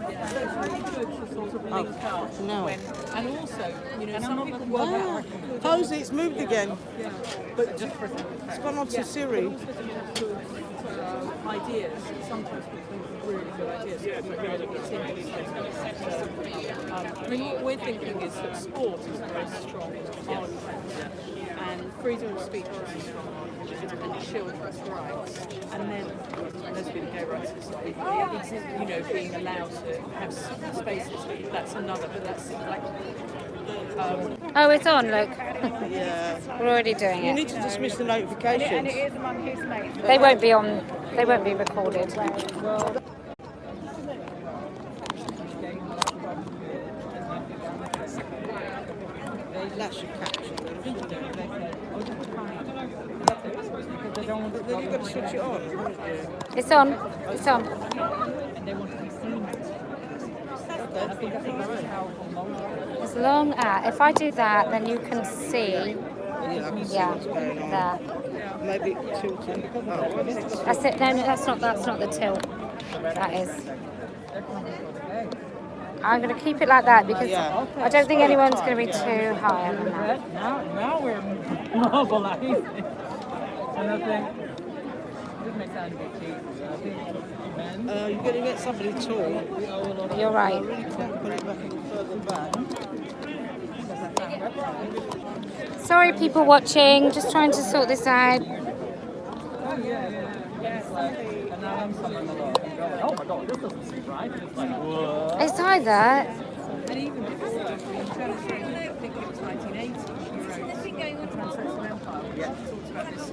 So it's really good to sort of link up. No. And also, some people work out. Posey, it's moved again. Yeah, but just for It's gone on to Siri. But also to have good ideas. Sometimes people think of really good ideas. What we're thinking is that sport is a very strong argument, and freedom of speech is very strong argument, and children's rights, and then lesbian gay rights society, being allowed to have spaces. That's another, but that's like. Oh, it's on, look. Yeah. We're already doing You it. need to dismiss the notifications. They won't be on, they won't be recorded. That should capture them, shouldn't it? Then you've got to switch it on, haven't you? It's on, it's on. As long as, if I do that, then you can see, I can see what's going on. there. Maybe tilting. Oh, That's it. No, that's not the tilt. That is. I'm going to keep it like that because I don't think anyone's going to be too high than that. Now we're mobilizing. And I think this may sound a bit cheesy, but I think men. you're going to get somebody tall. You're I right. really can't put it back any further back. Sorry, people watching. Just trying to sort this out. Oh, yeah. And now I'm summing a lot and going, oh my god, this doesn't seem right. And it's like, whoa. It's either. And even before, I think it was 1980, she wrote Translation Empire. Yeah. Talks about this.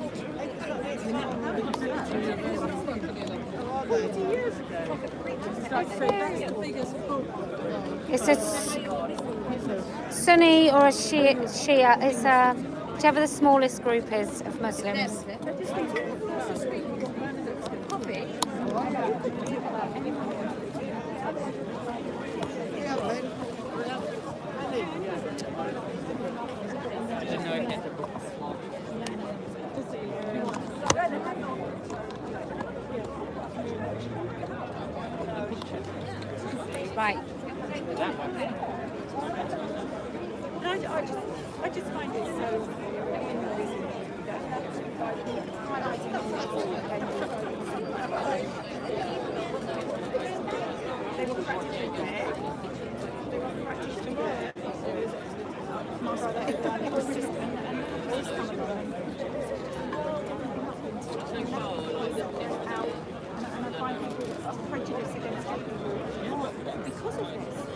40 years ago. It's like, so that's the biggest book. It's a Sunni or a Shia. It's a, whichever the smallest group is of Muslims. Right. I just find it so.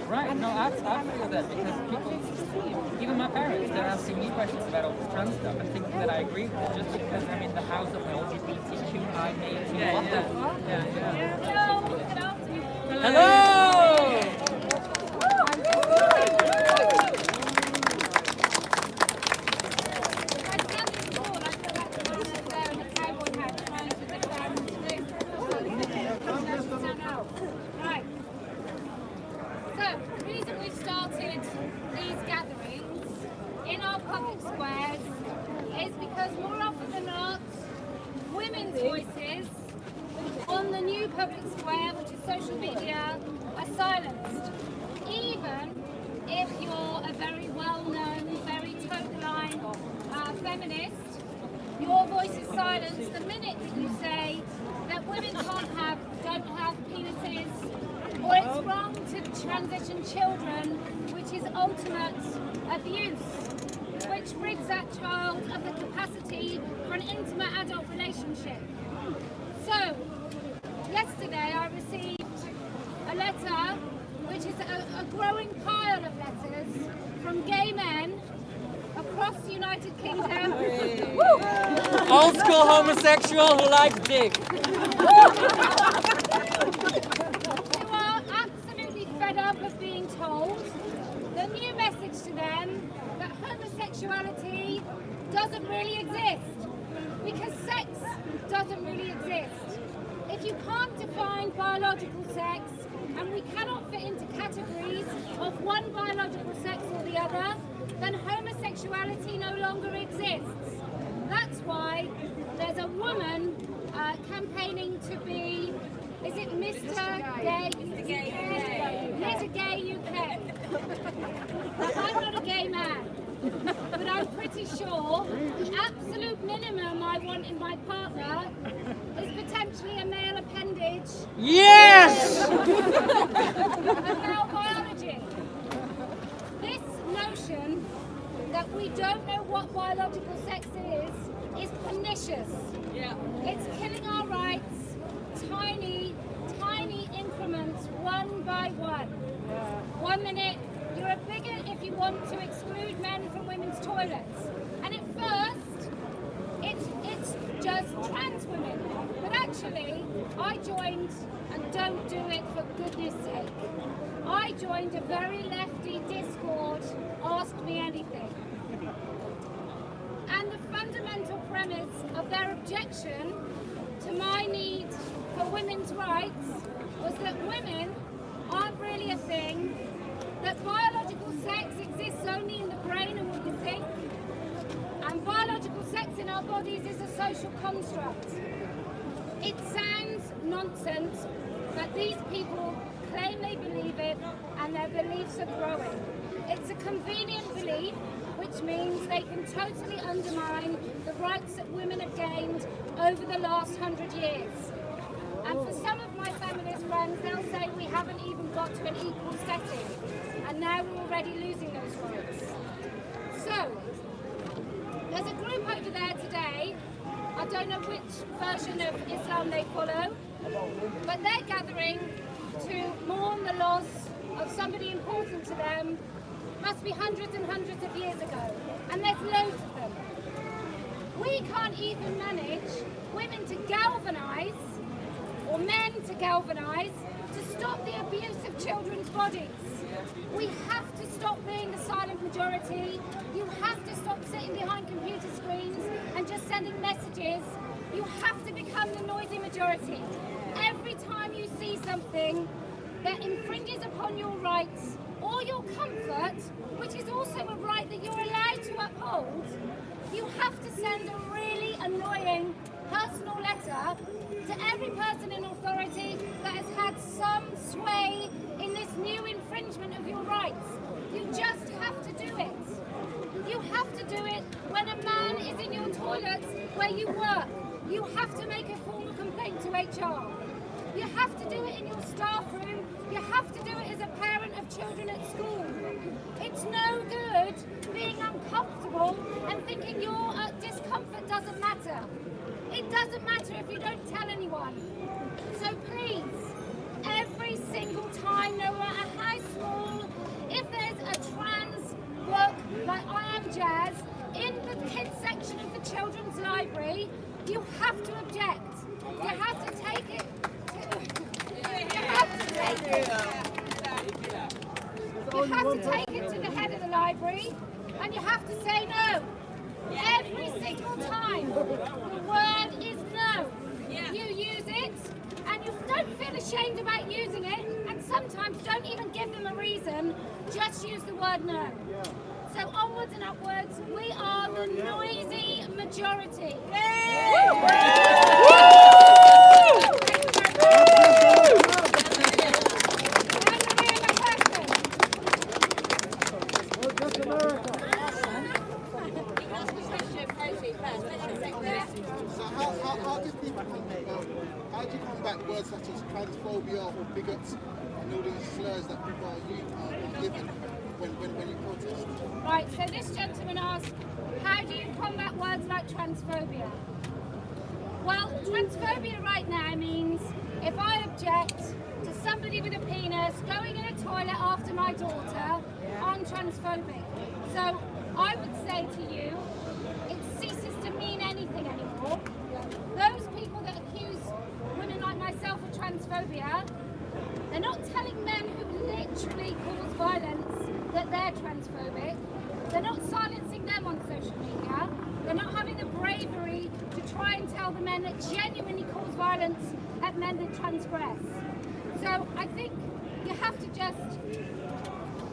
Right, no, I feel that because people, even my parents, they're asking me questions about all this trans stuff and thinking that I agree with it just because I'm in the house of LGBTQI. Hello! Voices on the new public square, which is social media, are silenced. Even if you're a very well-known, very toe-line feminist, your voice is silenced the minute that you say that women don't have penises, or it's wrong to transition children, which is ultimate abuse, which rids that child of the capacity for an intimate adult relationship. So, yesterday I received a letter, which is a growing pile of letters from gay men across the United Kingdom. Old school homosexual who likes dick. Who are absolutely fed up of being told the new message to them that homosexuality doesn't really exist, because sex doesn't really exist. If you can't define biological sex, and we cannot fit into categories of one biological sex or the other, then homosexuality no longer exists. That's why there's a woman campaigning to be, is it Mr. Gay? Litter Gay UK. Now, I'm not a gay man, but I'm pretty sure the absolute minimum I want in my partner is potentially a male appendage. Yes! Of male biology. This notion that we don't know what biological sex is pernicious. Yeah. It's killing our rights, tiny, tiny increments, one by one. 1 minute, you're a bigot if you want to exclude men from women's toilets. And at first, it's just trans women. But actually, I joined, and don't do it for goodness sake, I joined a very lefty Discord, Ask Me Anything. And the fundamental premise of their objection to my need for women's rights was that women aren't really a thing, that biological sex exists only in the brain and what you think, and biological sex in our bodies is a social construct. It sounds nonsense, but these people claim they believe it, and their beliefs are growing. It's a convenient belief, which means they can totally undermine the rights that women have gained over the last 100 years. And for some of my feminist friends, they'll say we haven't even got to an equal setting, and now we're already losing those rights. So, there's a group over there today, I don't know which version of Islam they follow, but they're gathering to mourn the loss of somebody important to them, must be hundreds and hundreds of years ago, and there's loads of them. We can't even manage women to galvanise, or men to galvanise, to stop the abuse of children's bodies. We have to stop being the silent majority. You have to stop sitting behind computer screens and just sending messages. You have to become the noisy majority. Every time you see something that infringes upon your rights or your comfort, which is also a right that you're allowed to uphold, you have to send a really annoying personal letter to every person in authority that has had some sway in this new infringement of your rights. You just have to do it. You have to do it when a man is in your toilets where you work. You have to make a formal complaint to HR. You have to do it in your staff room. You have to do it as a parent of children at school. It's no good being uncomfortable and thinking your discomfort doesn't matter. It doesn't matter if you don't tell anyone. So please, every single time, no matter how small, if there's a trans book like I Am Jazz in the kids section of the children's library, you have to object. You have to take it. You have to take it. You have to take it to the head of the library, and you have to say no. Every single time. The word is no. You use it, and you don't feel ashamed about using it, and sometimes don't even give them a reason, just use the word no. So onwards and upwards, we are the noisy majority. How do you combat words such as transphobia or bigots and all these slurs that people are given when you protest? Right, so this gentleman asked, how do you combat words like transphobia? Well, transphobia right now means if I object to somebody with a penis going in a toilet after my daughter, I'm transphobic. So I would say to you, it ceases to mean anything anymore. Those people that accuse women like myself of transphobia, they're not telling men who literally cause violence that they're transphobic. They're not silencing them on social media. They're not having the bravery to try and tell the men that genuinely cause violence at men that transgress. So I think you have to just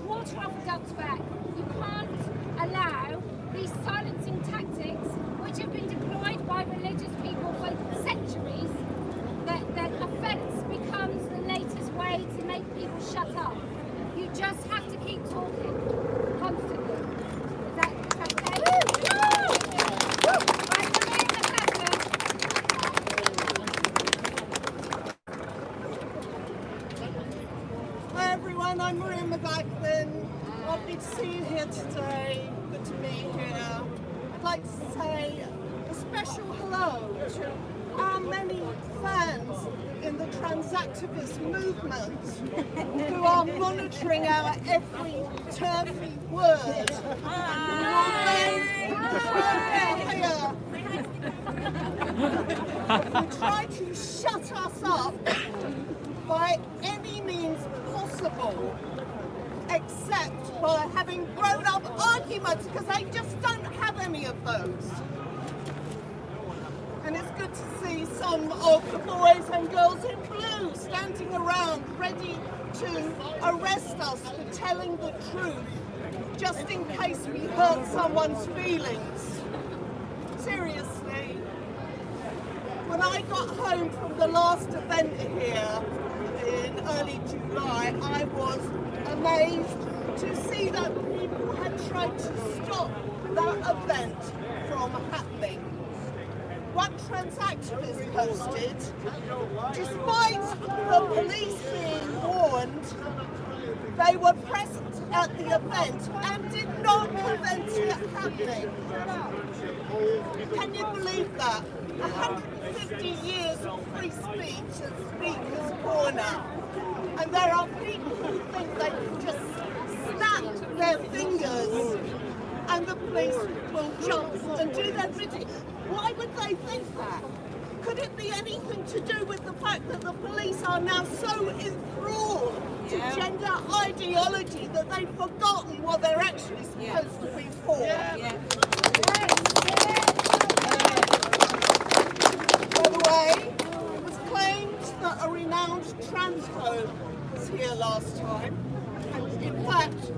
water off a duck's back. You can't allow these silencing tactics, which have been deployed by religious people for centuries, that offence becomes the latest way to make people shut up. keep talking constantly. Is that okay? Right, Maria McCaffrey. Hi everyone, I'm Maria McCaffrey. Lovely to see you here today. Good to be here. I'd like to say a special hello to our many fans in the transactivist movement who are monitoring our every turfy word. Who will then try to shut us up by any means possible, except by having grown up arguments, because they just don't have any of those. And it's good to see some of the boys and girls in blue standing around ready to arrest us for telling the truth, just in case we hurt someone's feelings. Seriously, when I got home from the last event here in early July, I was amazed to see that people had tried to stop that event from happening. One transactivist posted, despite the police being warned, they were present at the event and did not prevent it happening. Can you believe that? 150 years of free speech at Speaker's Corner, and there are people who think they can just snap their fingers and the police will jump and do their bidding. Why would they think that? Could it be anything to do with the fact that the police are now so enthralled to gender ideology that they've forgotten what they're actually supposed to be for? By the way, it was claimed that a renowned transphobe was here last time, and in fact,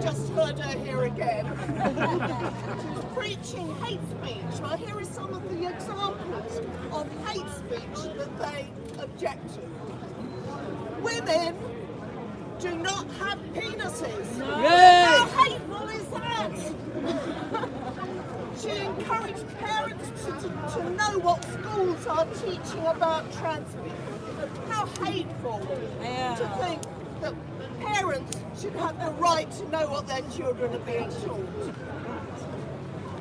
just heard her here again. She was preaching hate speech. Well, here are some of the examples of hate speech that they object to. Women do not have penises. How hateful is that? She encouraged parents to know what schools are teaching about trans people. How hateful to think that parents should have the right to know what their children are being taught.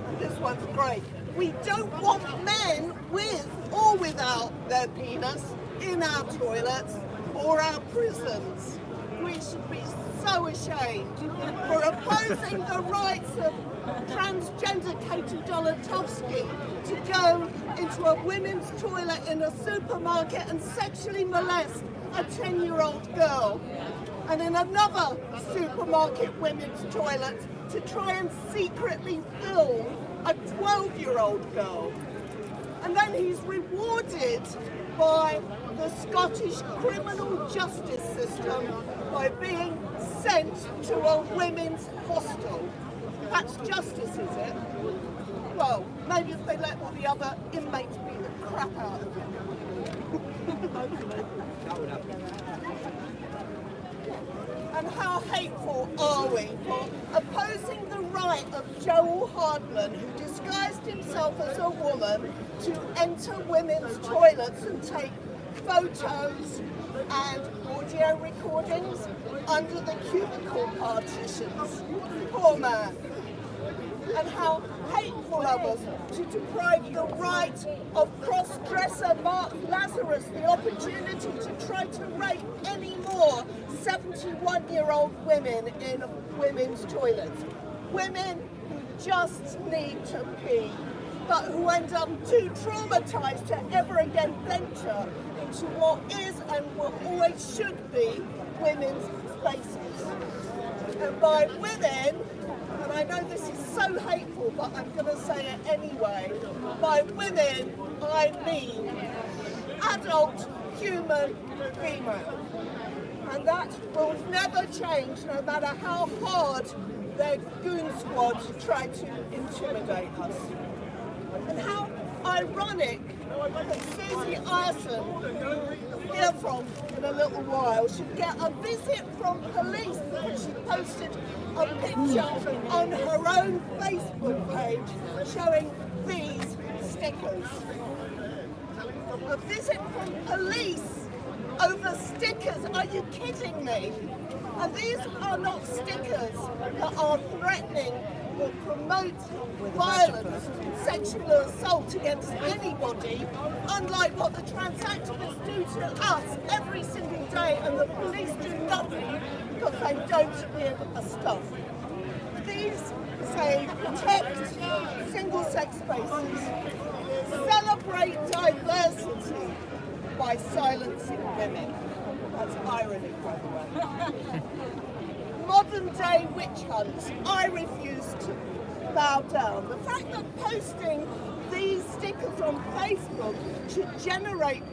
And this one's great. We don't want men with or without their penis in our toilets or our prisons. We should be so ashamed for opposing the rights of transgender Katie Dolotovsky to go into a women's toilet in a supermarket and sexually molest a 10-year-old girl, and in another supermarket women's toilet to try and secretly film a 12-year-old girl. And then he's rewarded by the Scottish criminal justice system by being sent to a women's hostel. That's justice, is it? Well, maybe if they let all the other inmates beat the crap out of him. And how hateful are we for opposing the right of Joel Hardman, who disguised himself as a woman, to enter women's toilets and take photos and audio recordings under the cubicle partitions? Poor man. And how hateful of us to deprive the right of cross-dresser Mark Lazarus the opportunity to try to rape any more 71-year-old women in women's toilets. Women who just need to pee, but who end up too traumatized to ever again venture into what is and what always should be women's spaces. And by women, and I know this is so hateful, but I'm going to say it anyway, by women I mean adult human female. And that will never change, no matter how hard their goon squad try to intimidate us. And how ironic that Susie Ireson, who hear from in a little while should get a visit from police because she posted a picture on her own Facebook page showing these stickers. A visit from police over stickers? Are you kidding me? And these are not stickers that are threatening or promote violence, sexual assault against anybody, unlike what the trans activists do to us every single day, and the police do nothing because they don't give a stuff. These say protect single-sex spaces, celebrate diversity by silencing women. That's irony, by the way. Modern-day witch hunts. I refuse to bow down. The fact that posting these stickers on Facebook should generate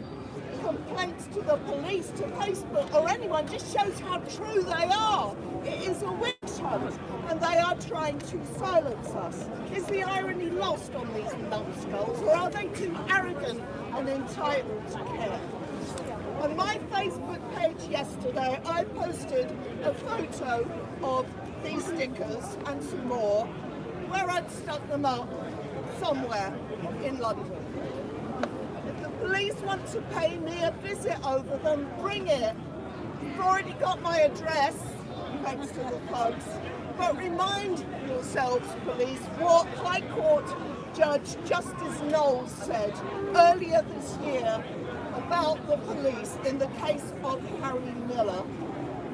complaints to the police, to Facebook or anyone just shows how true they are. It is a witch hunt and they are trying to silence us. Is the irony lost on these numbskulls, or are they too arrogant and entitled to care? On my Facebook page yesterday, I posted a photo of these stickers and some more where I'd stuck them up somewhere in London. If the police want to pay me a visit over them, bring it. You've already got my address, thanks to the thugs. But remind yourselves, police, what High Court Judge Justice Knowles said earlier this year about the police in the case of Harry Miller.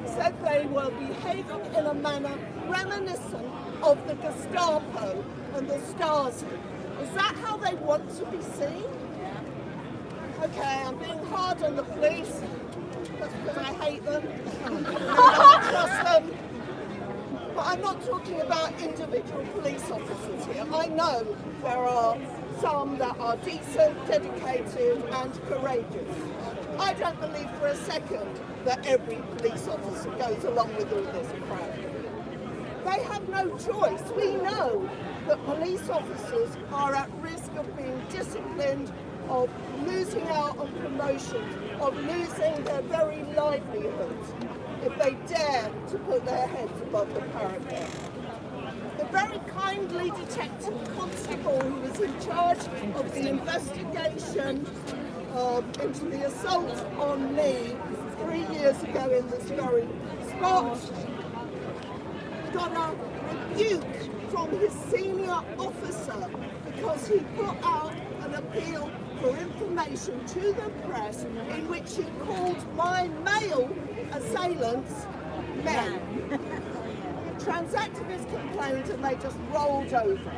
He said they were behaving in a manner reminiscent of the Gestapo and the Stasi. Is that how they want to be seen? Okay, I'm being hard on the police. That's because I hate them. I don't trust them. But I'm not talking about individual police officers here. I know there are some that are decent, dedicated and courageous. I don't believe for a second that every police officer goes along with all this crap. They have no choice. We know that police officers are at risk of being disciplined, of losing out on promotions, of losing their very livelihoods if they dare to put their heads above the parapet. The very kindly detective constable who was in charge of the investigation into the assault on me 3 years ago in this very spot got a rebuke from his senior officer because he put out an appeal for information to the press in which he called my male assailants men. Trans activists complained and they just rolled over.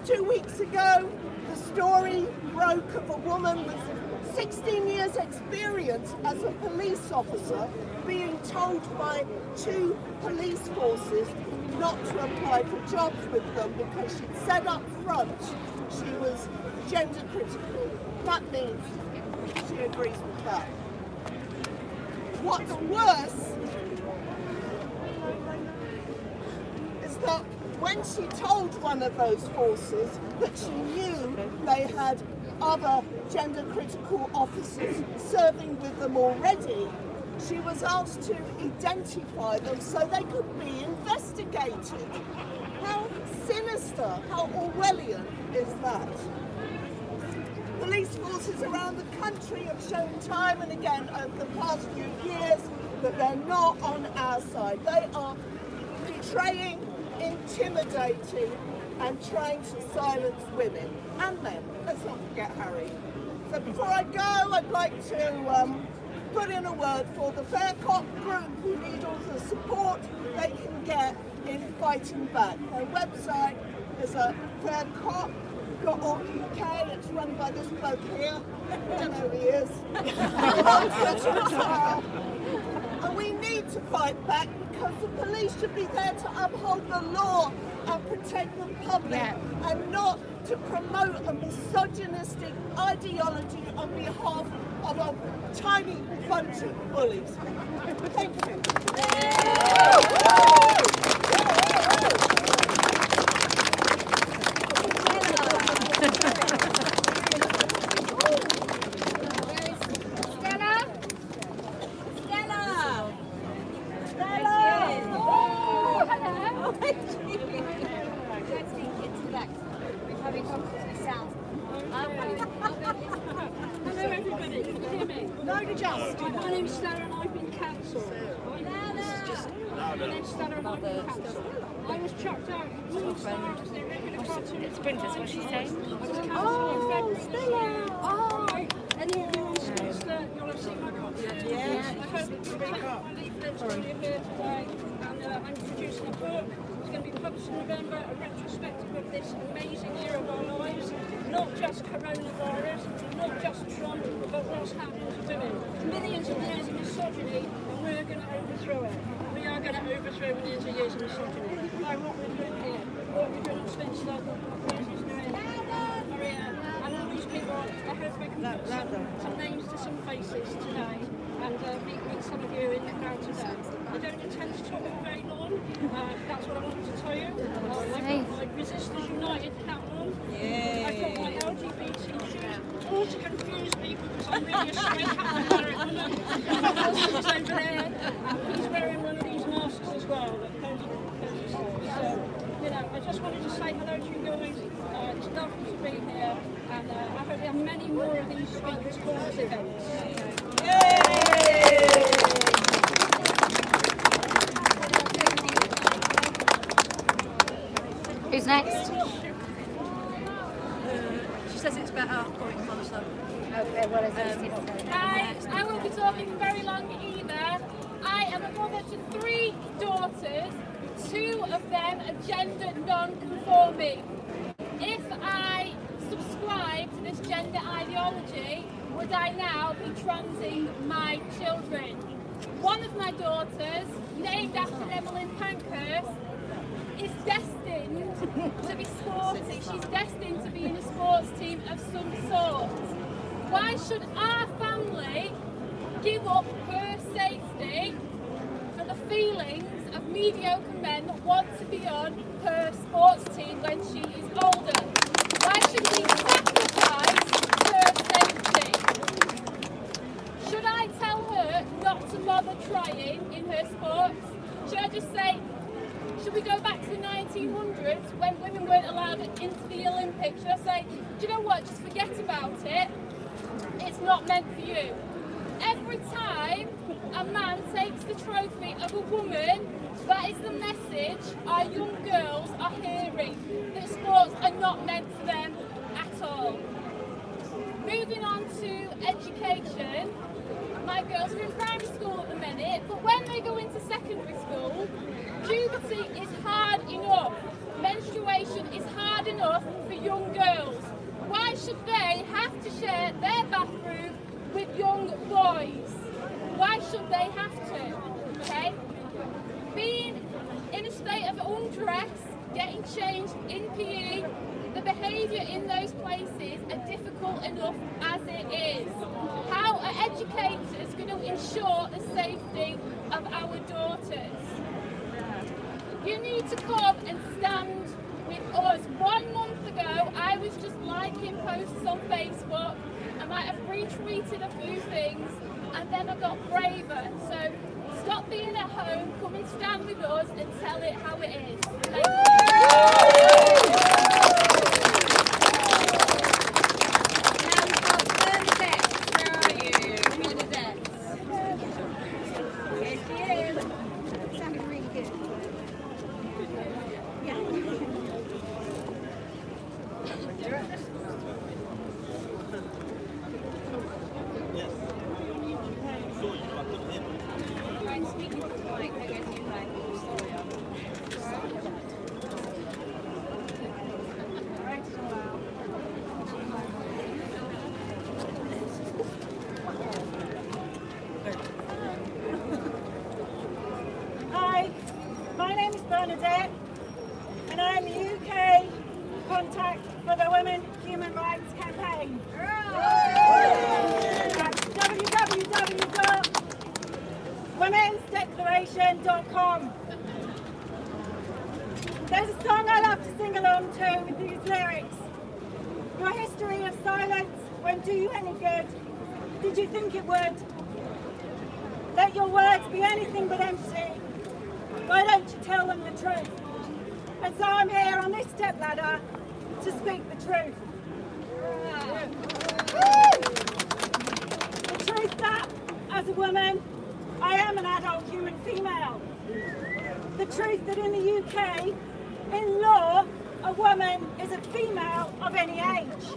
2 weeks ago, the story broke of a woman with 16 years experience as a police officer being told by 2 police forces not to apply for jobs with them because she'd said up front she was gender critical. That means she agrees with that. What's worse is that when she told one of those forces that she knew they had other gender critical officers serving with them already, she was asked to identify them so they could be investigated. How sinister, how Orwellian is that? Police forces around the country have shown time and again over the past few years that they're not on our side. They are betraying, intimidating and trying to silence women and men. Let's not forget Harry. So before I go, I'd like to put in a word for the Fair Cop group who need all the support they can get in fighting back. Their website is a faircop.org.uk. It's run by this bloke here. I don't know who he is. On Twitter as well. And we need to fight back because the police should be there to uphold the law and protect the public and not to promote a misogynistic ideology on behalf of a tiny bunch of bullies. Thank you. My name's Stella and I've been cancelled. My name's Stella and I've been cancelled. I was chucked out of Blue Star as their regular cartoon. It's Princess, what's she saying? I was cancelled in February this year. Right? Any of you on Spinster, you'll have seen my cartoon. Yes. I hope that you'll take my leaflets when you're here today. And I'm producing a book. It's going to be published in November, a retrospective of this amazing year of our lives. Not just coronavirus, not just Trump, but what's happening to women. Millions of years of misogyny, and we're going to overthrow it. We are going to overthrow millions of years of misogyny. By what we're doing here, what we're doing on Spinster, what Rosie's doing, Maria, and all these people. I hope we can put some names to some faces today, and meet some of you in the crowd today. I don't intend to talk for very long. That's what I wanted to tell you. I've got my Resistors United hat on. I've got my LGBT shoes, all to confuse me because I'm really a straight hat woman. My husband's over there. He's wearing one of these masks as well. So, you know, I just wanted to say hello to you guys. It's lovely to be here, and I hope we have many more of these speakers calls events. Who's next? She says it's better going closer. Okay, what is it? I won't be talking very long either. I am a mother to 3 daughters. 2 of them are gender non-conforming. If I subscribe to this gender ideology, would I now be transing my children? One of my daughters, named after Emmeline Pankhurst, is destined to be sporty. She's destined to be in a sports team of some sort. Why should our family give up her safety for the feelings of mediocre men that want to be on her sports team when she is older? Why should we sacrifice her safety? Should I tell her not to bother trying in her sports? Should I just say, should we go back to the 1900s when women weren't allowed into the Olympics? Should I say, do you know what, just forget about it? It's not meant for you. Every time a man takes the trophy of a woman, that is the message our young girls are hearing, that sports are not meant for them at all. Moving on to education, my girls are in primary school at the minute, but when they go into secondary school, puberty is hard enough. Menstruation is hard enough for young girls. Why should they have to share their bathroom with young boys? Why should they have to? Okay? Being in a state of undress, getting changed in PE, the behaviour in those places are difficult enough as it is. How are educators going to ensure the safety of our daughters? You need to come and stand with us. 1 month ago, I was just liking posts on Facebook. I might have retweeted a few things, and then I got braver. So stop being at home, come and stand with us and tell it how it is. Thank you. Now we've got Bernadette. Where are you, Bernadette? Here she is. Sounded really good. Hi, my name is Bernadette, and I'm the UK contact for the Women Human Rights Campaign. That's www.womensdeclaration.com. There's a song I love to sing along to with these lyrics. Your history of silence won't do you any good. Did you think it would? Let your words be anything but empty. Why don't you tell them the truth? And so I'm here on this stepladder to speak the truth. The truth that a As a woman, I am an adult human female. The truth that in the UK, in law, a woman is a female of any age.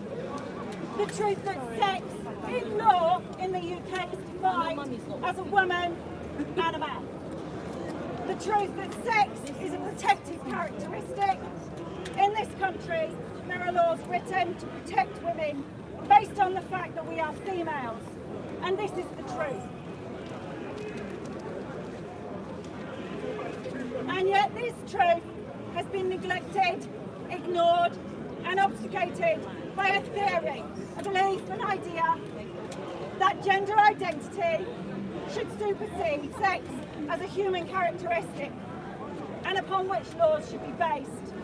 The truth that sex in law in the UK is defined as a woman and a man. The truth that sex is a protected characteristic. In this country, there are laws written to protect women based on the fact that we are females. And this is the truth. And yet this truth has been neglected, ignored, and obfuscated by a theory, a belief, an idea that gender identity should supersede sex as a human characteristic and upon which laws should be based.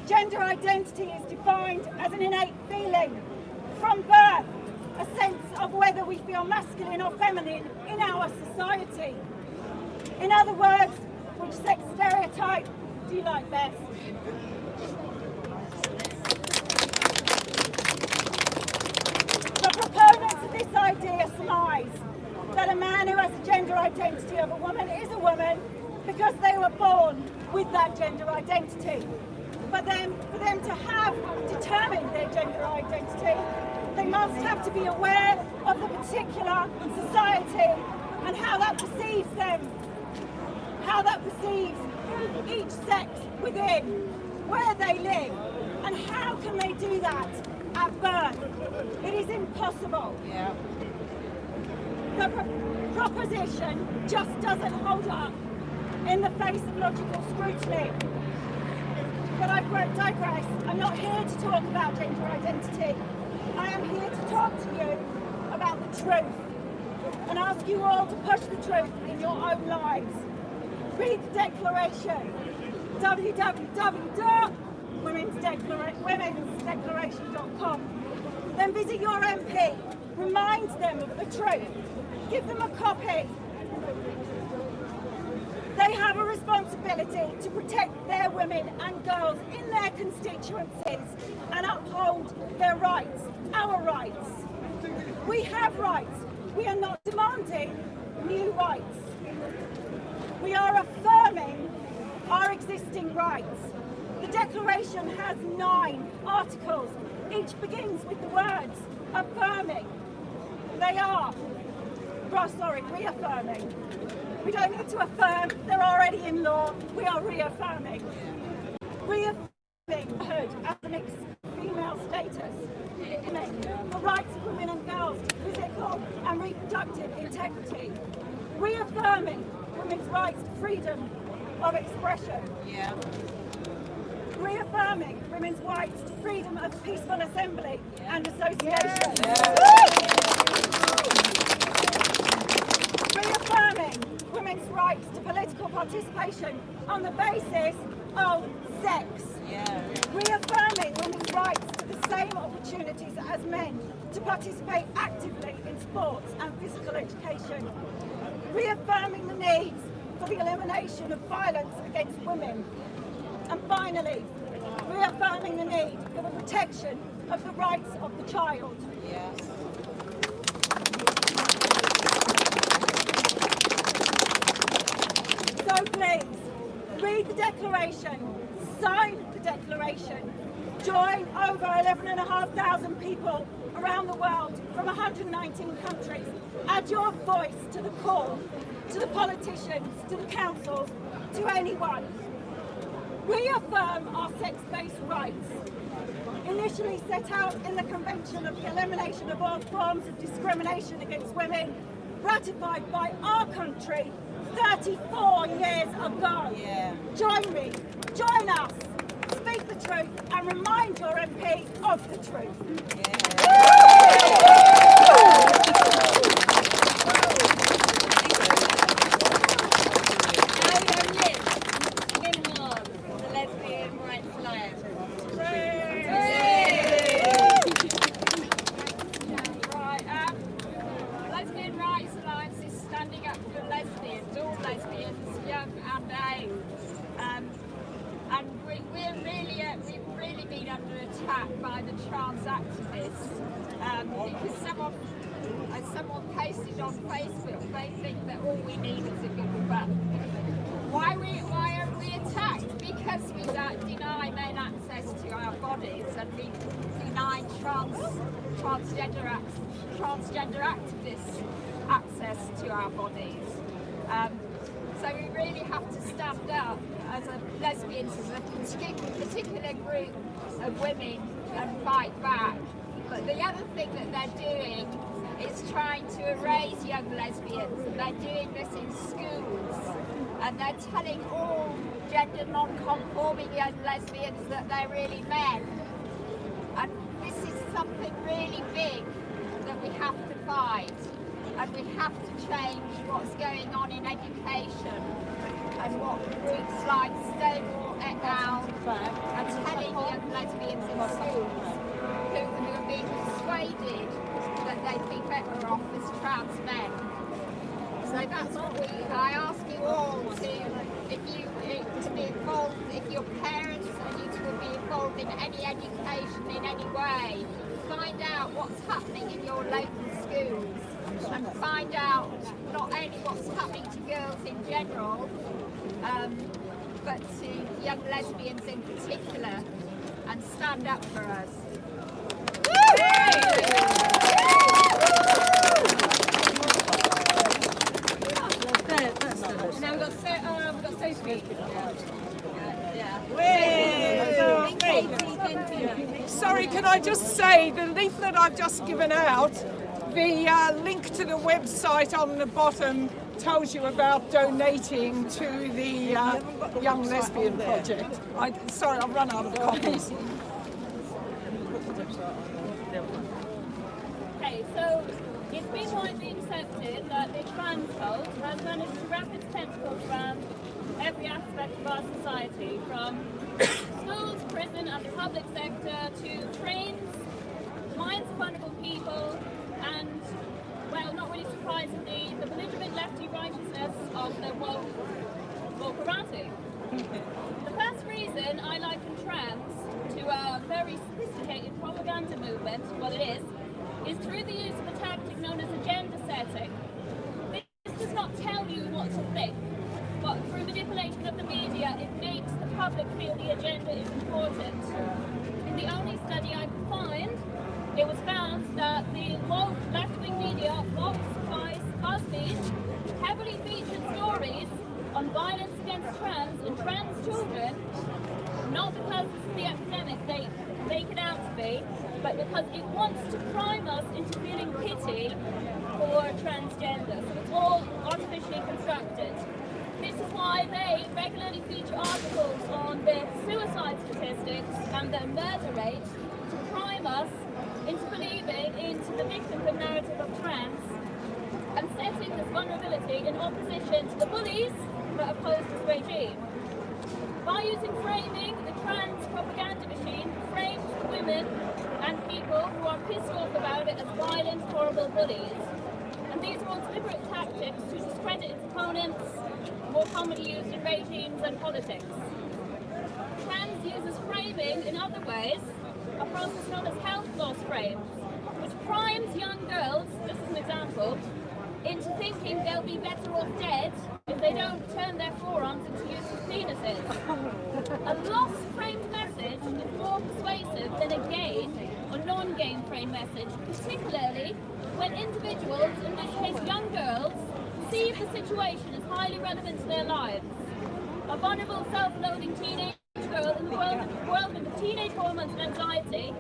Gender identity is defined as an innate feeling from birth, a sense of whether we feel masculine or feminine in our society. In other words, which sex stereotype do you like best? The proponents of this idea surmise that a man who has a gender identity of a woman is a woman because they were born with that gender identity. But then, for them to have determined their gender identity, they must have to be aware of the particular society and how that perceives them, how that perceives each sex within, where they live, and how can they do that at birth? It is impossible. Yeah. The proposition just doesn't hold up in the face of logical scrutiny. But I digress. I'm not here to talk about gender identity. I am here to talk to you about the truth and ask you all to push the truth in your own lives. Read the declaration, www.womensdeclaration.com. Then visit your MP, remind them of the truth, give them a copy. They have a responsibility to protect their women and girls in their constituencies and uphold their rights, our rights. We have rights. We are not demanding new rights. We are affirming our existing rights. The Declaration has 9 articles. Each begins with the words affirming. They are, reaffirming. We don't need to affirm, they're already in law. We are reaffirming. Reaffirming as a mixed female status. The rights of women and girls to physical and reproductive integrity. Reaffirming women's rights to freedom of expression. Yeah. Reaffirming women's rights to freedom of peaceful assembly and association. Reaffirming women's rights to political participation on the basis of sex. Yeah. Reaffirming women's rights to the same opportunities as men to participate actively in sports and physical education. Reaffirming the needs for the elimination of violence against women. And finally, reaffirming the need for the protection of the rights of the child. Yes. So please, read the Declaration, sign the Declaration, join over 11,500 people around the world from 119 countries. Add your voice to the call, to the politicians, to the councils, to anyone. Reaffirm our sex-based rights. Initially set out in the Convention of the Elimination of All Forms of Discrimination Against Women, ratified by our country 34 years ago. Yeah. Join me, join us, speak the truth and remind your MP of the truth. Lesbian Rights Alliance is standing up for lesbians, all lesbians, young and old. And we've really been under attack by the trans activists because some of as someone posted on Facebook, they think that all we need is a good butt. Why are we attacked? Because we deny men access to our bodies, and we deny transgender activists access to our bodies. So we really have to stand up as lesbians, as a particular group of women, and fight back. But the other thing that they're doing is trying to erase young lesbians, and they're doing this in schools, and they're telling all gender non-conforming young lesbians that they're really men. And this is something really big that we have to fight, and we have to change what's going on in education, and what groups like Stonewall et al. Are telling young lesbians in schools who are being persuaded that they'd be better off as trans men. So that's what I ask you all to be involved, if you're parents and you to be involved in any education in any way, find out what's happening in your local schools, and find out not only what's happening to girls in general, but to young lesbians in particular, and stand up for us. Now we've got Sophie. Sorry, can I just say, the leaflet I've just given out, the link to the website on the bottom tells you about donating to the Young Lesbian Project. Sorry, I've run out of copies. Okay, so it's been widely accepted that the trans cult has managed to wrap its tentacles around every aspect of our society, from schools, prison and the public sector, to trains, minds of vulnerable people, and, well, not really surprisingly, the belligerent lefty righteousness of the woke karate. The first reason I liken trans to a very sophisticated propaganda movement, well it is through the use of a tactic known as agenda setting. This does not tell you what to think, but through manipulation of the media, it makes the public feel the agenda is important. In the only study I could find, it was found that the woke left-wing media, Fox, Vice, BuzzFeed, heavily featured stories on violence against trans and trans children, not because it's the epidemic they make it out to be, but because it wants to prime us into feeling pity for transgender. So it's all artificially constructed. This is why they regularly feature articles on their suicide statistics and their murder rate to prime us into believing into the victimhood narrative of trans, and setting this vulnerability in opposition to the bullies that oppose this regime. By using framing, the trans propaganda machine frames women and people who are pissed off about it as violent, horrible bullies. And these are all deliberate tactics to discredit its opponents, more commonly used in regimes and politics. Trans uses framing in other ways, a process known as health loss frames, which primes young girls, just as an example, into thinking they'll be better off dead if they don't turn their forearms into useful penises. A loss-framed message is more persuasive than a gain or non-gain framed message, particularly when individuals, in this case young girls, perceive the situation as highly relevant to their lives. A vulnerable, self-loathing teenage girl in the whirlwind of teenage hormones and anxiety,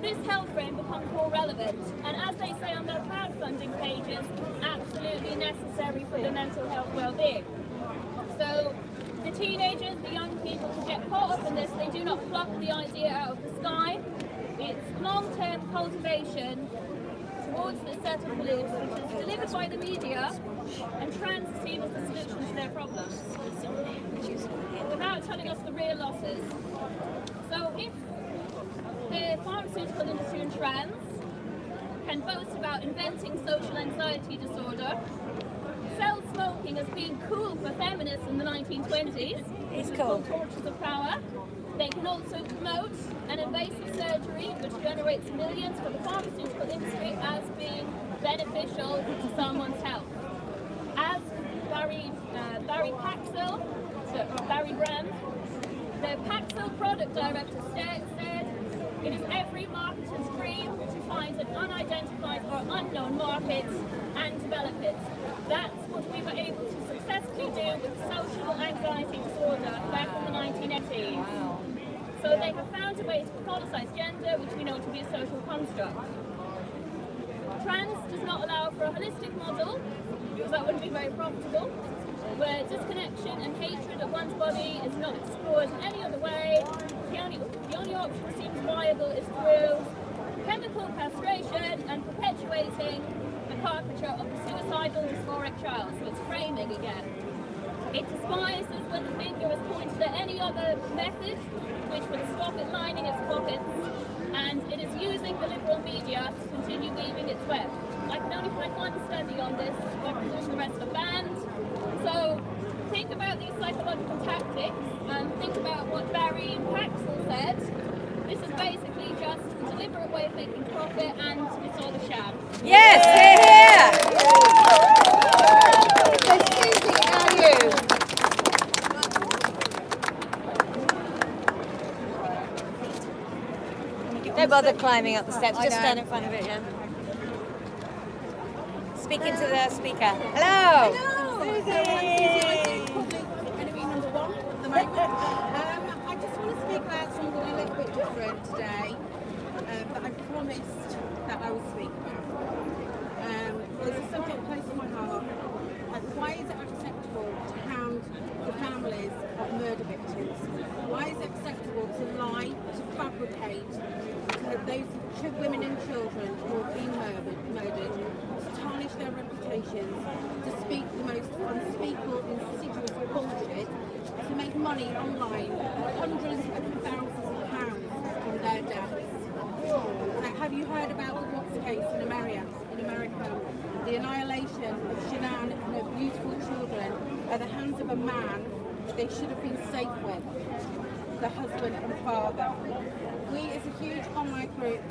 this health frame becomes more relevant, and as they say on their crowdfunding pages, absolutely necessary for their mental health well-being. So the teenagers, the young people who get caught up in this, they do not pluck the idea out of the sky. It's long-term cultivation towards this set of beliefs, which is delivered by the media and trans is seen as the solution to their problems, without telling us the real losses. So if the pharmaceutical industry and trans can boast about inventing social anxiety disorder, sell smoking as being cool for feminists in the 1920s, it's cool. Torches of power. They can also promote an invasive surgery which generates millions for the pharmaceutical industry as being beneficial to someone's health. As Barry Paxil, Barry Brand, the Paxil product director said, it is every marketer's dream to find an unidentified or unknown market and develop it. That's what we were able to successfully do with social anxiety disorder back in the 1980s. Wow. So they have found a way to pathologise gender, which we know to be a social construct. Trans does not allow for a holistic model, because that wouldn't be very profitable, where disconnection and hatred of one's body is not explored in any other way. The only option that seems viable is through chemical castration and perpetuating the caricature of the suicidal dysphoric child. So it's framing again. It despises when the finger is pointed at any other method which would stop it lining its pockets, and it is using the liberal media to continue weaving its web. I can only find one study on this, but the rest are banned. So think about these psychological tactics and think about what Barry Paxil said. This is basically just a deliberate way of making profit, and it's all a sham. Yes, here! So Susie, how are you? Don't bother climbing up the steps, just stand in front of it, yeah. Speaking to the speaker. Hello! Enemy number one at the moment. I just want to speak about something a little bit different today that I promised that I would speak about. This is something close to my heart. Why is it acceptable to hound the families of murder victims? Why is it acceptable to lie, to fabricate those women and children who have been murdered, to tarnish their reputations, to speak the most unspeakable, insidious bullshit, to make money online, hundreds of thousands of pounds from their deaths? Have you heard about the Watts case in America? The annihilation of Shanann and her beautiful children at the hands of a man they should have been safe with, the husband and father. We as a huge online group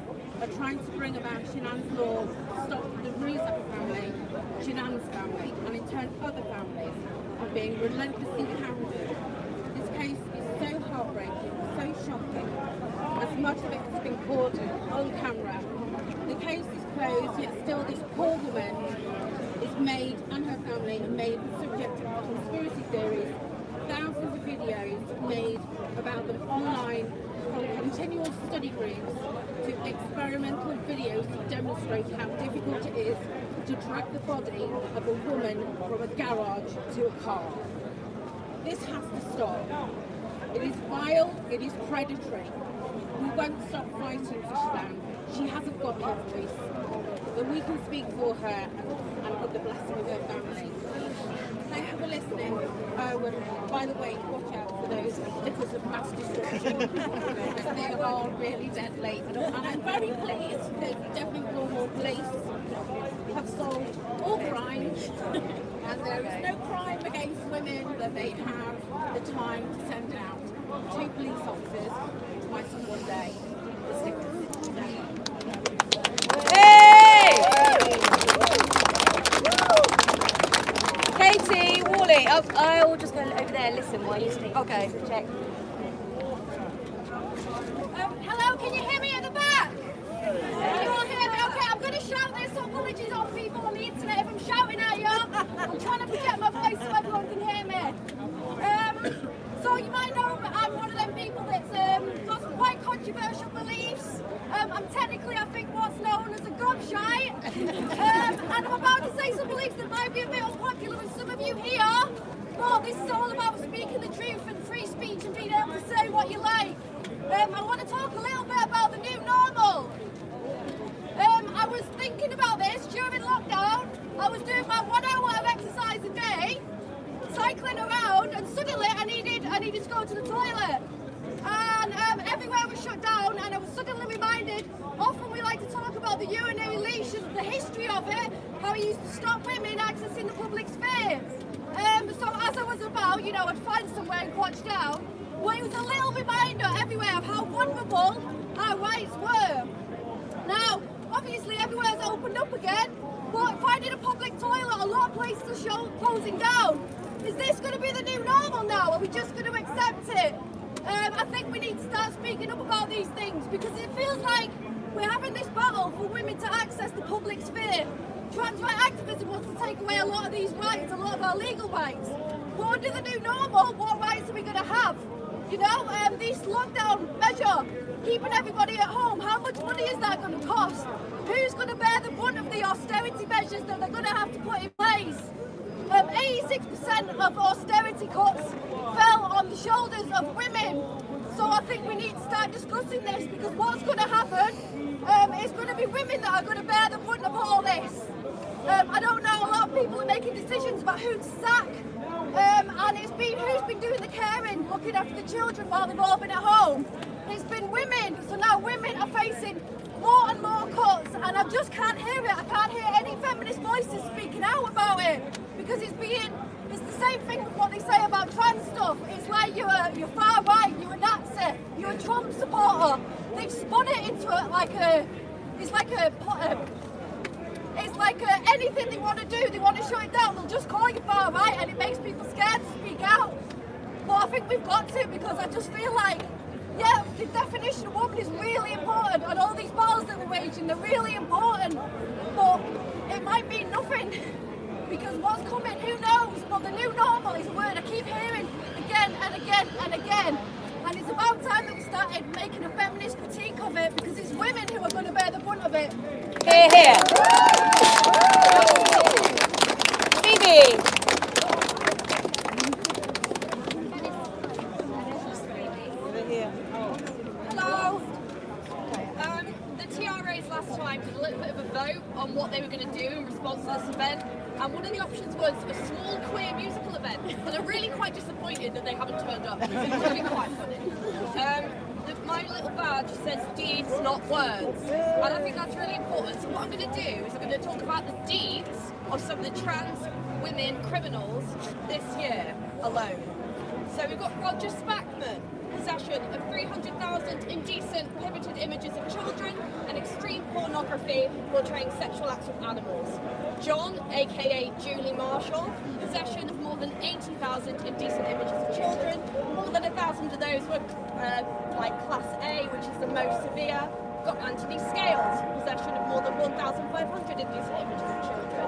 are trying to bring about Shanann's law to stop the Ruzak family, Shanann's family, and in turn other families are being relentlessly hounded. This case is so heartbreaking, so shocking. As much of it has been caught on camera. The case is closed, yet still this poor woman is made, and her family are made subject to conspiracy theories, thousands of videos made about them online, from continual study groups to experimental videos to demonstrate how difficult it is to drag the body of a woman from a garage to a car. This has to stop. It is vile, it is predatory. We won't stop fighting for Shanann. She hasn't got her voice, but we can speak for her and with the blessing of her family. Thank you for listening. By the way, watch out for those litters of mass destruction. They are really deadly. And I'm very pleased that Devon Cornwall Police have solved all crimes, and there is no crime against women that they have the time to send out 2 police officers twice in one day. Katie, Wally, I will just go over there and listen while you speak. Okay. Check. Hello, can you hear me at the back? Can you all hear me? Okay, I'm going to shout this, so apologies on people on the internet if I'm shouting at you. I'm trying to project my voice so everyone can hear me. So you might know I'm one of them people that's got some quite controversial beliefs. I'm technically, I think, what's known as a gobshite. And I'm about to say some beliefs that might be a bit unpopular with some of you here. But this is all about speaking the truth and free speech and being able to say what you like. I want to talk a little bit about the new normal. I was thinking about this during lockdown. I was doing my 1 hour of exercise a day, cycling around, and suddenly I needed to go to the toilet. And everywhere was shut down, and I was suddenly reminded, often we like to talk about the urinary lesion, the history of it, how it used to stop women accessing the public sphere. So as I was about, I'd find somewhere and crouch down, well, it was a little reminder everywhere of how vulnerable our rights were. Now, obviously everywhere's opened up again, but finding a public toilet, a lot of places are closing down. Is this going to be the new normal now? Are we just going to accept it? I think we need to start speaking up about these things because it feels like we're having this battle for women to access the public sphere. Trans rights activism wants to take away a lot of these rights, a lot of our legal rights. But under the new normal, what rights are we going to have? You know, this lockdown measure, keeping everybody at home, how much money is that going to cost? Who's going to bear the brunt of the austerity measures that they're going to have to put in place? 86% of austerity cuts fell on the shoulders of women. So I think we need to start discussing this because what's going to happen is going to be women that are going to bear the brunt of all this. I don't know, a lot of people are making decisions about who to sack. And it's been who's been doing the caring, looking after the children while they've all been at home. It's been women, so now women are facing more and more cuts, and I just can't hear it. I can't hear any feminist voices speaking out about it because it's the same thing with what they say about trans stuff. It's like you're far right, you're a Nazi, you're a Trump supporter. They've spun it into anything they want to do, they want to shut it down, they'll just call you far right and it makes people scared to speak out. But I think we've got to because I just feel like, yeah, the definition of woman is really important and all these battles that we're waging, they're really important. But it might mean nothing because what's coming, who knows? But the new normal is a word I keep hearing again and again and again. And it's about time that we started making a feminist critique of it because it's women who are going to bear the brunt of it. Hear, hear. Phoebe. Hello. The TRAs last time did a little bit of a vote on what they were going to do in response to this event, and one of the options was a small queer musical event. And I'm really quite disappointed that they haven't turned up. It's really quite funny. My little badge says deeds, not words, and I think that's really important. So what I'm going to do is I'm going to talk about the deeds of some of the trans women criminals this year alone. So we've got Roger Spackman, possession of 300,000 indecent, prohibited images of children and extreme pornography portraying sexual acts with animals. John, aka Julie Marshall, possession of more than 80,000 indecent images of children. More than 1,000 of those were like Class A, which is the most severe. Got Anthony Scales, possession of more than 1,500 indecent images of children.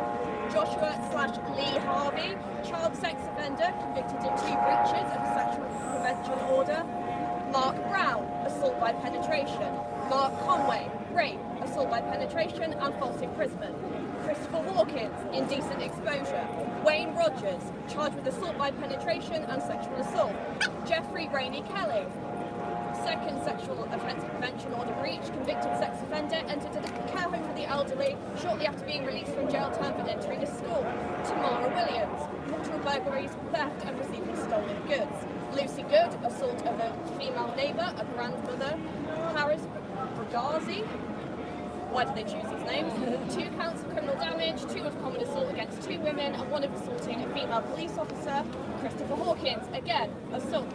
Joshua/Lee Harvey, child sex offender, convicted in 2 breaches of a sexual prevention order. Mark Brown, assault by penetration. Mark Conway, rape, assault by penetration and false imprisonment. Christopher Hawkins, indecent exposure. Wayne Rogers, charged with assault by penetration and sexual assault. Jeffrey Rainey Kelly, second sexual offence prevention order breach, convicted sex offender, entered a care home for the elderly shortly after being released from jail term for entering a school. Tamara Williams, multiple burglaries, theft and receiving stolen goods. Lucy Good, assault of a female neighbour, a grandmother. Paris Bragazi, why did they choose these names? 2 counts of criminal damage, 2 of common assault against 2 women, and 1 of assaulting a female police officer. Christopher Hawkins, again, assault.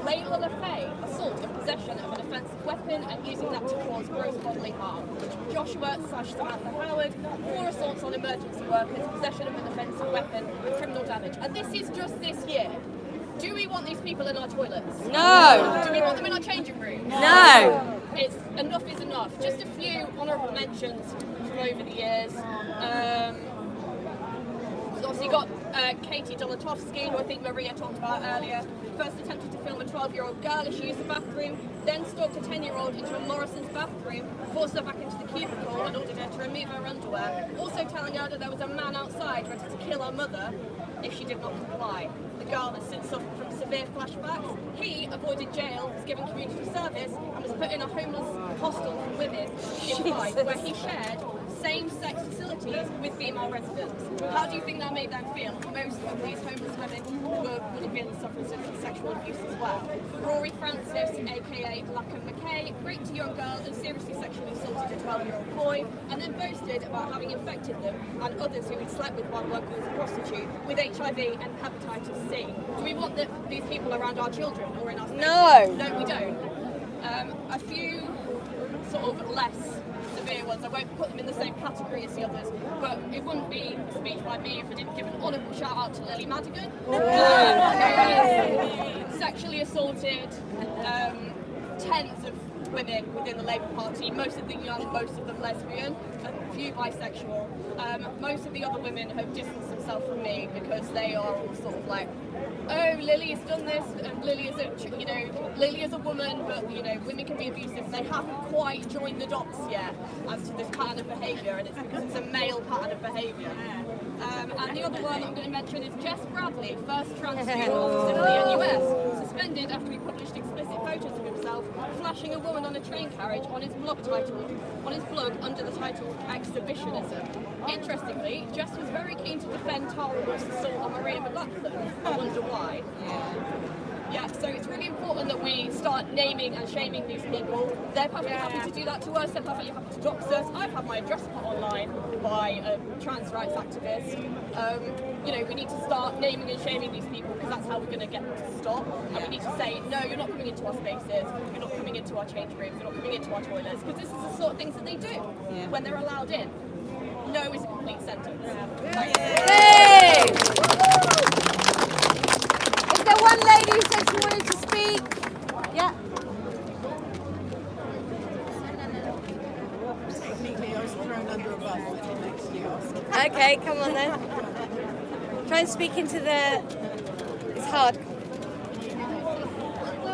Layla LaFay, assault of possession of an offensive weapon and using that to cause gross bodily harm. Joshua/Samantha Howard, 4 assaults on emergency workers, possession of an offensive weapon, and criminal damage. And this is just this year. Do we want these people in our toilets? No. Do we want them in our changing rooms? No. It's enough is enough. Just a few honourable mentions from over the years. Obviously got Katie Dolotovsky, who I think Maria talked about earlier. First attempted to film a 12-year-old girl as she used the bathroom, then stalked a 10-year-old into a Morrison's bathroom, forced her back into the cubicle and ordered her to remove her underwear, also telling her that there was a man outside ready to kill her mother if she did not comply. The girl has since suffered from severe flashbacks. He avoided jail, was given community service, and was put in a homeless hostel for women in Fife, where he shared same-sex facilities with female residents. How do you think that made them feel? Most of these homeless women would have been suffering sexual abuse as well. Rory Francis, aka Lachlan McKay, raped a young girl and seriously sexually assaulted a 12-year-old boy, and then boasted about having infected them and others who had slept with while working as a prostitute with HIV and hepatitis C. Do we want these people around our children or in our spaces? No. No, we don't. A few sort of less severe ones. I won't put them in the same category as the others, but it wouldn't be a speech by me if I didn't give an honourable shout out to Lily Madigan. Sexually assaulted tens of women within the Labour Party, most of them young, most of them lesbian, a few bisexual. Most of the other women have distanced themselves from me because they are all sort of like, oh, Lily has done this, and Lily is Lily is a woman, but women can be abusive. They haven't quite joined the dots yet as to this pattern of behaviour, and it's because it's a male pattern of behaviour. And the other one I'm going to mention is Jess Bradley, first trans student officer for the NUS, suspended after he published explicit photos of himself flashing a woman on a train carriage on his blog under the title Exhibitionism. Interestingly, Jess was very keen to defend Tara Ross' assault on Maria McLaughlin. I wonder why. Yeah, so it's really important that we start naming and shaming these people. They're perfectly happy to do that to us, they're perfectly happy to dox us. I've had my address put online by a trans rights activist. We need to start naming and shaming these people because that's how we're going to get them to stop. And we need to say, no, you're not coming into our spaces, you're not coming into our change rooms, you're not coming into our toilets, because this is the sort of things that they do when they're allowed in. No is a complete sentence. Yay! Is there one lady who said she wanted to speak? Yeah. Technically, I was thrown under a bus. Okay, come on then. Try and speak into the... It's hard.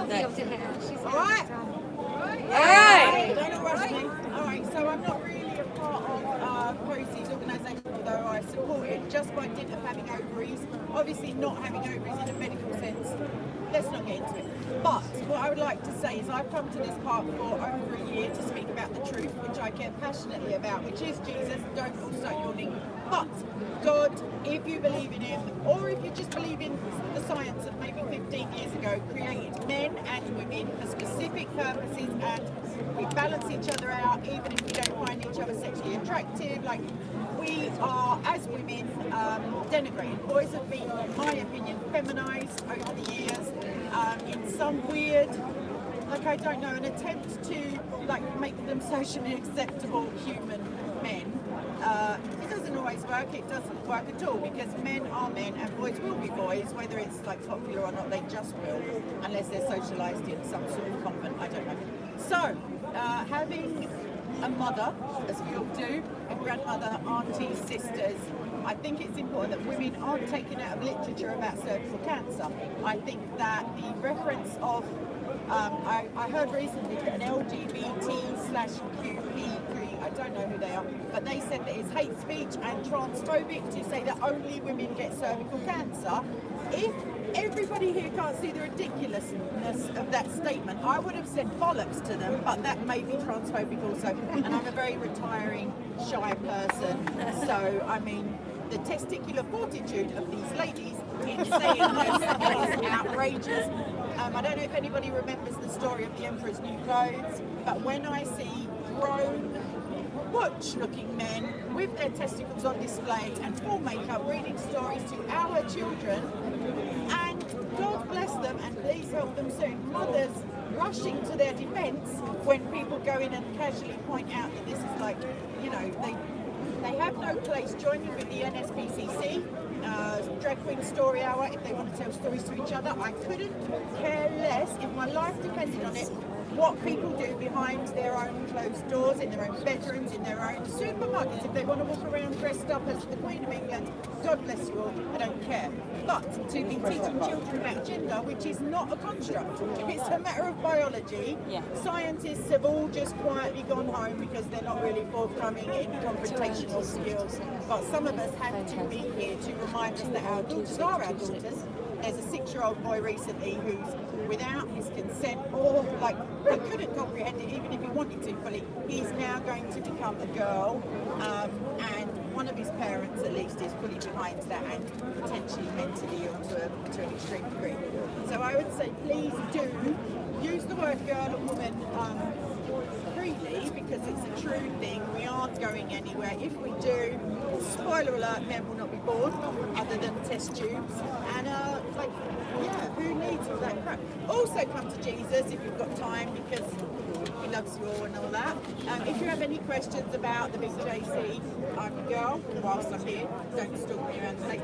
No. Alright. Alright. Don't rush me. Alright, so I'm not really a part of Rosie's organisation, although I support it just by dint of having ovaries. Obviously not having ovaries in a medical sense. Let's not get into it. But what I would like to say is I've come to this park for over a year to speak about the truth, which I care passionately about, which is Jesus. Don't all start yawning. But God, if you believe in him, or if you just believe in the science of maybe 15 years ago, created men and women for specific purposes, and we balance each other out even if we don't find each other sexually attractive. Like, we are, as women, denigrated. Boys have been, in my opinion, feminized over the years in some weird, I don't know, an attempt to make them socially acceptable human men. It doesn't always work. It doesn't work at all, because men are men and boys will be boys, whether it's popular or not. They just will, unless they're socialised in some sort of convent. I don't know. So having a mother, as we all do, a grandmother, aunties, sisters, I think it's important that women aren't taken out of literature about cervical cancer. I think that the reference of I heard recently an LGBT/QP, I don't know who they are, but they said that it's hate speech and transphobic to say that only women get cervical cancer. If everybody here can't see the ridiculousness of that statement, I would have said bollocks to them, but that may be transphobic also. And I'm a very retiring, shy person, so I mean, the testicular fortitude of these ladies in saying this is outrageous. I don't know if anybody remembers the story of the Emperor's New Clothes, but when I see grown, butch-looking men with their testicles on display and full makeup reading stories to our children, and God bless them and please help them soon, mothers rushing to their defence when people go in and casually point out that this is they have no place joining with the NSPCC, Drag Queen Story Hour, if they want to tell stories to each other. I couldn't care less, if my life depended on it, what people do behind their own closed doors, in their own bedrooms, in their own supermarkets. If they want to walk around dressed up as the Queen of England, God bless you all, I don't care. But to be teaching children about gender, which is not a construct, it's a matter of biology. Scientists have all just quietly gone home because they're not really forthcoming in confrontational skills. But some of us have to be here to remind us that our daughters are our daughters. There's a 6-year-old boy recently who's, without his consent, or he couldn't comprehend it even if he wanted to fully, he's now going to become a girl, and one of his parents at least is fully behind that and potentially mentally ill to an extreme degree. So I would say please do use the word girl or woman freely, because it's a true thing. We aren't going anywhere. If we do, spoiler alert, men will not be born other than test tubes, and who needs all that No. Also come to Jesus if you've got time, because he loves you all and all that. If you have any questions about the Big JC, I'm a girl whilst I'm here. Don't stalk me around the place.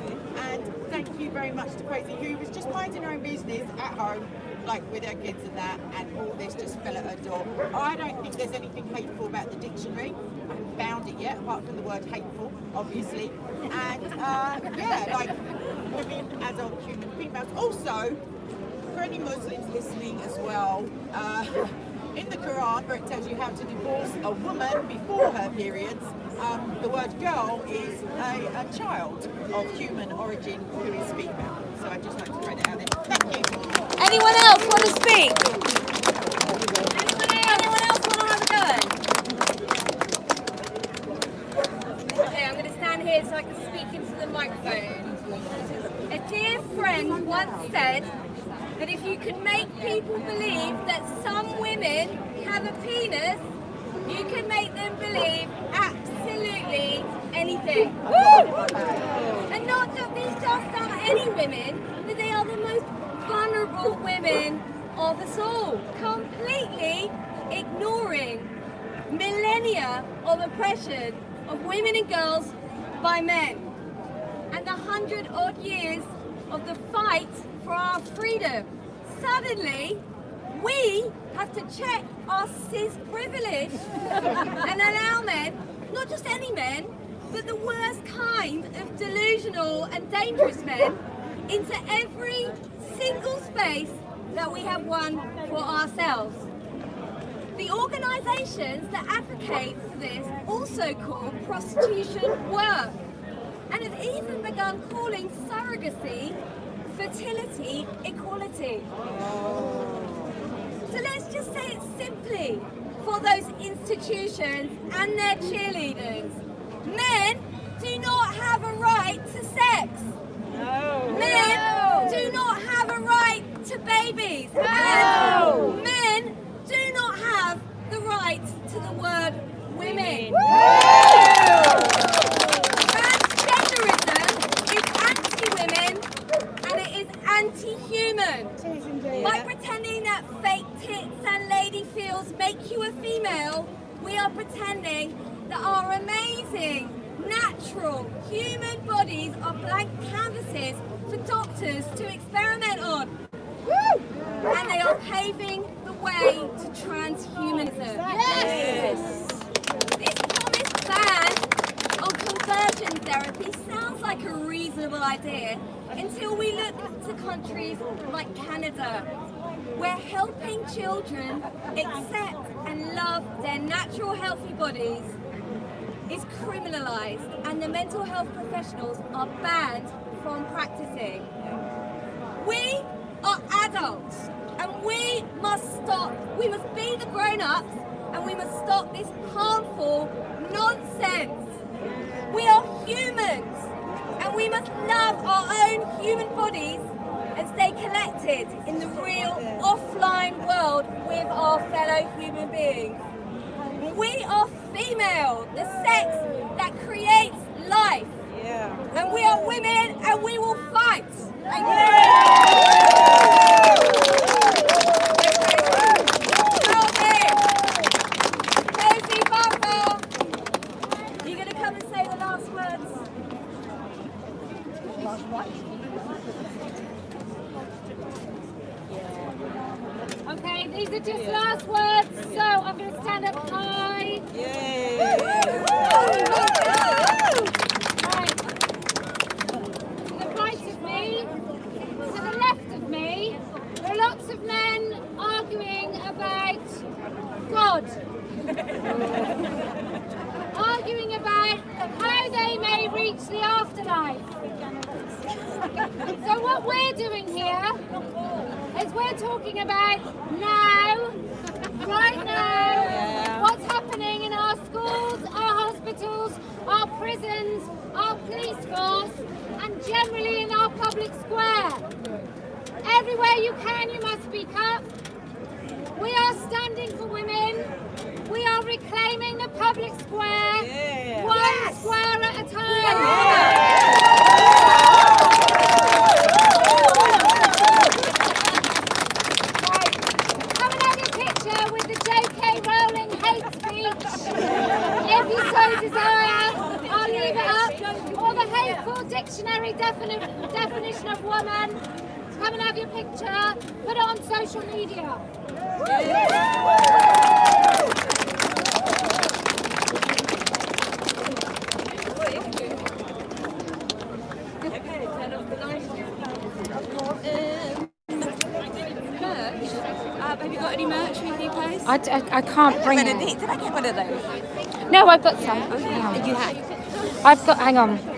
And thank you very much to Crazy, who was just minding her own business at home, like with her kids and that, and all this just fell at her door. I don't think there's anything hateful about the dictionary. I haven't found it yet, apart from the word hateful, obviously. And yeah, like women, adult human females. Also, for any Muslims listening as well, in the Quran, where it tells you how to divorce a woman before her periods, the word girl is a child of human origin who is female. So I'd just like to throw that out there. Thank you. Anyone else want to speak? Anyone else want to have a go? Okay, I'm going to stand here so I can speak into the microphone. A dear friend once said that if you can make people believe that some women have a penis, you can make them believe absolutely anything. And not that these just are any women, but they are the most vulnerable women of us all, completely ignoring millennia of oppression of women and girls by men, and the 100-odd years of the fight for our freedom. Suddenly, we have to check our cis privilege and allow men, not just any men, but the worst kind of delusional and dangerous men, into every single space that we have won for ourselves. The organisations that advocate for this also call prostitution work, and have even begun calling surrogacy fertility equality. So let's just say it simply for those institutions and their cheerleaders. Men do not have a right to sex. No. Men do not have a right to babies. No. And men do not have the right to the word women. Transgenderism is anti-women and it is anti-human. By pretending that fake tits and lady feels make you a female, we are pretending that our amazing, natural, human bodies are blank canvases for doctors to experiment on. Woo! And they are paving the way to transhumanism. Yes! This promised ban on conversion therapy sounds like a reasonable idea until we look to countries like Canada, where helping children accept and love their natural healthy bodies is criminalised and the mental health professionals are banned from practicing. We are adults and we must be the grown-ups and we must stop this harmful nonsense. We are humans and we must love our own human bodies and stay connected in the real offline world with our fellow human beings. We are female, the sex that creates life. Yeah. And we are women and we will fight. Thank you. Rosie Barker, you're going to come and say the last words? Last what? Okay, these are just last words, so I'm going to stand up high. Yay! Right. To the right of me, to the left of me, there are lots of men arguing about God. Arguing about how they may reach the afterlife. So what we're doing here is we're talking about now, right now, what's happening in our schools, our hospitals, our prisons, our police force, and generally in our public square. Everywhere you can, you must speak up. We are standing for women. We are reclaiming the public square, one square at a time. Oxford Dictionary definition of woman. Come and have your picture. Put it on social media. Have you got any merch with you, please? I can't bring it. Did I get one of those? No, I've got some. You have? I've got, hang on.